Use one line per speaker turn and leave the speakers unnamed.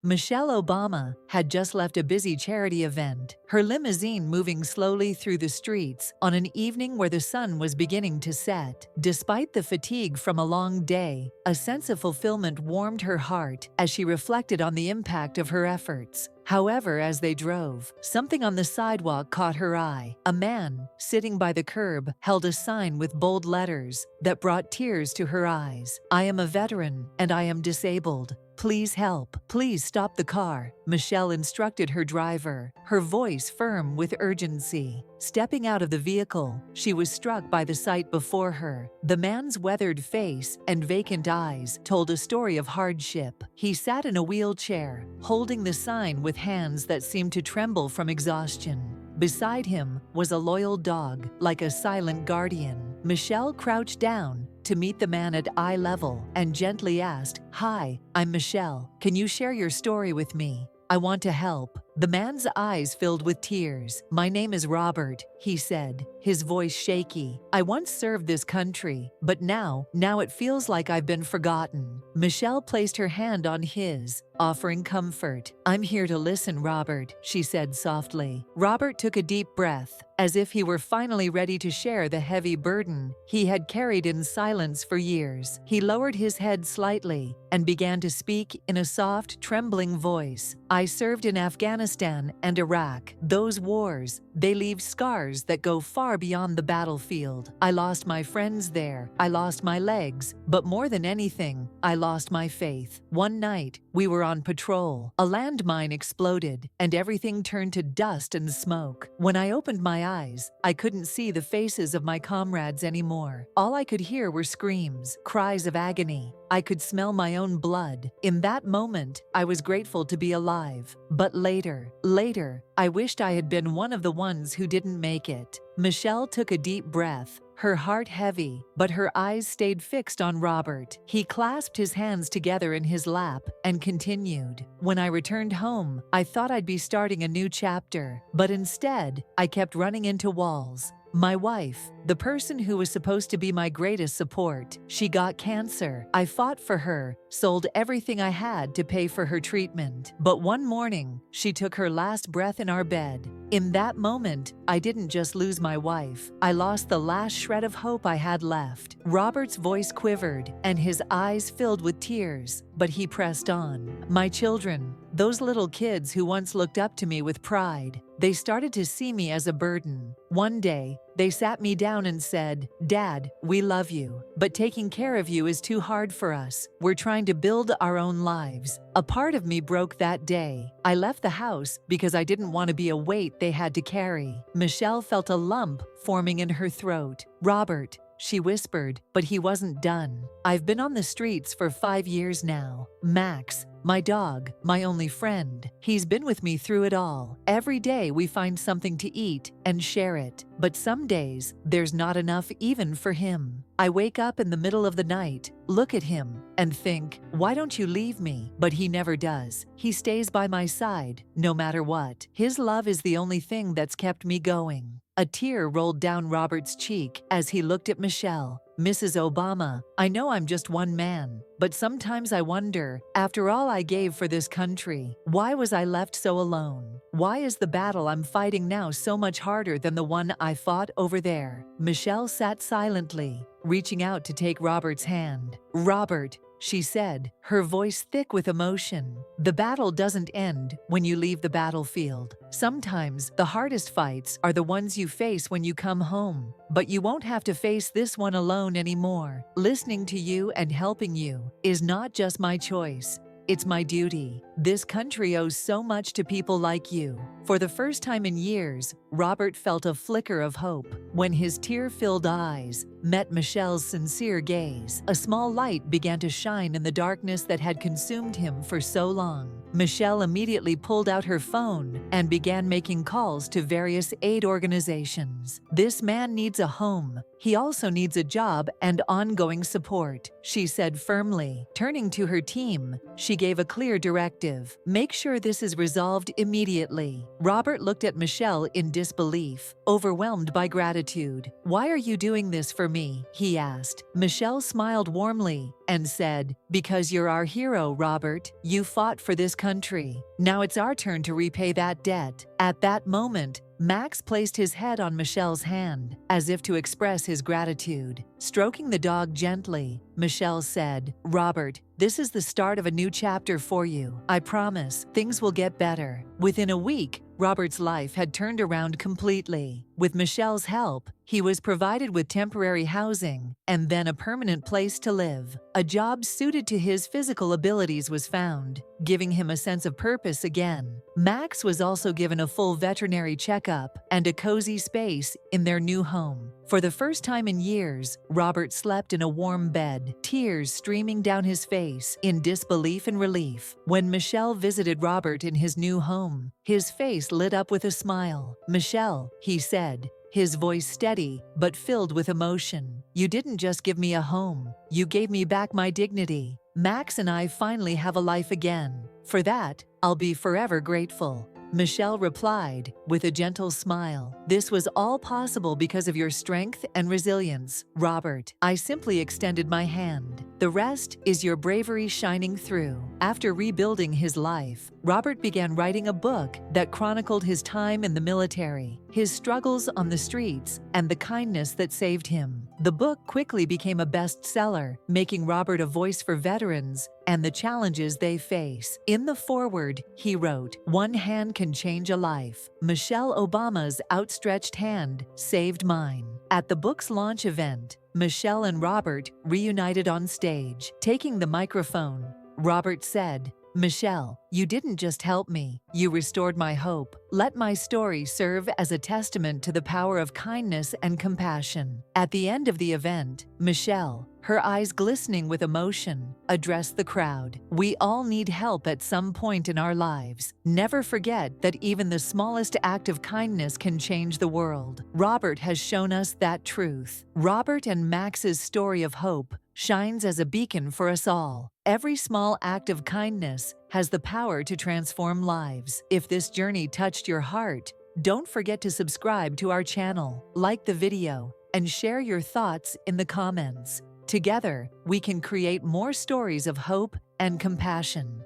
Michelle Obama had just left a busy charity event, her limousine moving slowly through the streets on an evening where the sun was beginning to set. Despite the fatigue from a long day, a sense of fulfillment warmed her heart as she reflected on the impact of her efforts. However, as they drove, something on the sidewalk caught her eye. A man, sitting by the curb, held a sign with bold letters that brought tears to her eyes. "I am a veteran and I am disabled. Please help. Please stop the car," Michelle instructed her driver, her voice firm with urgency. Stepping out of the vehicle, she was struck by the sight before her. The man's weathered face and vacant eyes told a story of hardship. He sat in a wheelchair, holding the sign with hands that seemed to tremble from exhaustion. Beside him was a loyal dog, like a silent guardian. Michelle crouched down to meet the man at eye level and gently asked, "Hi, I'm Michelle. Can you share your story with me? I want to help." The man's eyes filled with tears. "My name is Robert," he said, his voice shaky. "I once served this country, but now it feels like I've been forgotten." Michelle placed her hand on his, offering comfort. "I'm here to listen, Robert," she said softly. Robert took a deep breath, as if he were finally ready to share the heavy burden he had carried in silence for years. He lowered his head slightly and began to speak in a soft, trembling voice. "I served in Afghanistan and Iraq. Those wars, they leave scars that go far beyond the battlefield. I lost my friends there. I lost my legs. But more than anything, I lost my faith. One night, we were on patrol. A landmine exploded, and everything turned to dust and smoke. When I opened my eyes, I couldn't see the faces of my comrades anymore. All I could hear were screams, cries of agony. I could smell my own blood. In that moment, I was grateful to be alive. But later, I wished I had been one of the ones who didn't make it." Michelle took a deep breath, her heart heavy, but her eyes stayed fixed on Robert. He clasped his hands together in his lap and continued, "When I returned home, I thought I'd be starting a new chapter, but instead, I kept running into walls. My wife, the person who was supposed to be my greatest support, she got cancer. I fought for her, sold everything I had to pay for her treatment. But one morning, she took her last breath in our bed. In that moment, I didn't just lose my wife. I lost the last shred of hope I had left." Robert's voice quivered, and his eyes filled with tears, but he pressed on. "My children, those little kids who once looked up to me with pride, they started to see me as a burden. One day, they sat me down and said, 'Dad, we love you, but taking care of you is too hard for us. We're trying to build our own lives.' A part of me broke that day. I left the house because I didn't want to be a weight they had to carry." Michelle felt a lump forming in her throat. "Robert," she whispered, but he wasn't done. "I've been on the streets for 5 years now. Max, my dog, my only friend, he's been with me through it all. Every day we find something to eat and share it. But some days, there's not enough even for him. I wake up in the middle of the night, look at him, and think, 'Why don't you leave me?' But he never does. He stays by my side, no matter what. His love is the only thing that's kept me going." A tear rolled down Robert's cheek as he looked at Michelle. "Mrs. Obama, I know I'm just one man, but sometimes I wonder, after all I gave for this country, why was I left so alone? Why is the battle I'm fighting now so much harder than the one I fought over there?" Michelle sat silently, reaching out to take Robert's hand. "Robert," she said, her voice thick with emotion, "the battle doesn't end when you leave the battlefield. Sometimes the hardest fights are the ones you face when you come home. But you won't have to face this one alone anymore. Listening to you and helping you is not just my choice. It's my duty. This country owes so much to people like you." For the first time in years, Robert felt a flicker of hope when his tear-filled eyes met Michelle's sincere gaze. A small light began to shine in the darkness that had consumed him for so long. Michelle immediately pulled out her phone and began making calls to various aid organizations. This man needs a home. He also needs a job and ongoing support," she said firmly. Turning to her team, she gave a clear directive. "Make sure this is resolved immediately." Robert looked at Michelle in disbelief, overwhelmed by gratitude. "Why are you doing this for me?" he asked. Michelle smiled warmly and said, "Because you're our hero, Robert. You fought for this country. Now it's our turn to repay that debt." At that moment, Max placed his head on Michelle's hand, as if to express his gratitude. Stroking the dog gently, Michelle said, "Robert, this is the start of a new chapter for you. I promise, things will get better." Within a week, Robert's life had turned around completely. With Michelle's help, he was provided with temporary housing and then a permanent place to live. A job suited to his physical abilities was found, giving him a sense of purpose again. Max was also given a full veterinary checkup and a cozy space in their new home. For the first time in years, Robert slept in a warm bed, tears streaming down his face in disbelief and relief. When Michelle visited Robert in his new home, his face lit up with a smile. "Michelle," he said, his voice steady but filled with emotion, "you didn't just give me a home, you gave me back my dignity. Max and I finally have a life again. For that, I'll be forever grateful." Michelle replied with a gentle smile, "This was all possible because of your strength and resilience, Robert. I simply extended my hand. The rest is your bravery shining through." After rebuilding his life, Robert began writing a book that chronicled his time in the military, his struggles on the streets, and the kindness that saved him. The book quickly became a bestseller, making Robert a voice for veterans and the challenges they face. In the foreword, he wrote, "One hand can change a life. Michelle Obama's outstretched hand saved mine." At the book's launch event, Michelle and Robert reunited on stage. Taking the microphone, Robert said, "Michelle, you didn't just help me, you restored my hope. Let my story serve as a testament to the power of kindness and compassion." At the end of the event, Michelle, her eyes glistening with emotion, addressed the crowd. "We all need help at some point in our lives. Never forget that even the smallest act of kindness can change the world." Robert has shown us that truth. Robert and Max's story of hope shines as a beacon for us all. Every small act of kindness has the power to transform lives. If this journey touched your heart, don't forget to subscribe to our channel, like the video, and share your thoughts in the comments. Together, we can create more stories of hope and compassion.